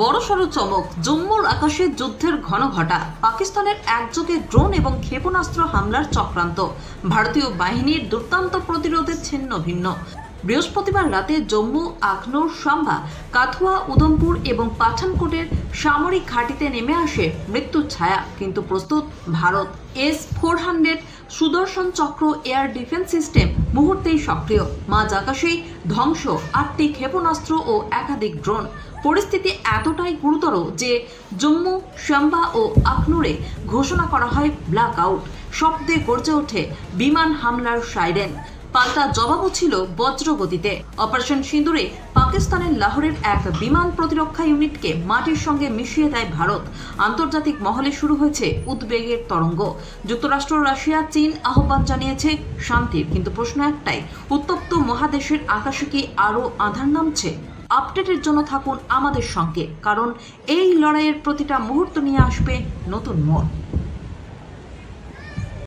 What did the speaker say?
বড়সড় চমক, জম্মুর আকাশে যুদ্ধের ঘনঘটা, পাকিস্তানের একযোগে ড্রোন এবং ক্ষেপণাস্ত্র হামলার চক্রান্ত, ভারতীয় বাহিনীর দুর্দান্ত প্রতিরোধের ছিন্ন ভিন্ন। বৃহস্পতিবার রাতে জম্মু, আখনুর, সাম্বা, কাথুয়া, উধমপুর এবং পাঠানকোটের সামরিক ঘাঁটিতে নেমে আসে মৃত্যুর ছায়া। কিন্তু প্রস্তুত ভারত। S-400 সুদর্শন চক্র এয়ার ডিফেন্স সিস্টেম মুহূর্তেই সক্রিয়। মাঝ আকাশেই ধ্বংস, 8টি ক্ষেপণাস্ত্র ও একাধিক ড্রোন। পরিস্থিতি এতটাই গুরুতর যে জম্মু, সাম্বা ও আখনুরে ঘোষণা করা হয় ব্ল্যাক আউট। শব্দে গর্জে ওঠে বিমান হামলার সাইরেন। পাল্টা জবাবও ছিল বজ্রগতিতে। অপারেশন সিঁদুরে পাকিস্তানের লাহোরের এক বিমান প্রতিরক্ষা ইউনিটকে মাটির সঙ্গে মিশিয়ে দেয় ভারত। আন্তর্জাতিক মহলে শুরু হয়েছে উদ্বেগের তরঙ্গ। যুক্তরাষ্ট্র, রাশিয়া, চীন আহ্বান জানিয়েছে শান্তির, কিন্তু প্রশ্ন একটাই, উত্তপ্ত মহাদেশের আকাশে কি আরও আঁধার নামছে? আপডেটের জন্য থাকুন আমাদের সঙ্গে, কারণ এই লড়াইয়ের প্রতিটা মুহূর্ত নিয়ে আসবে নতুন মোড়।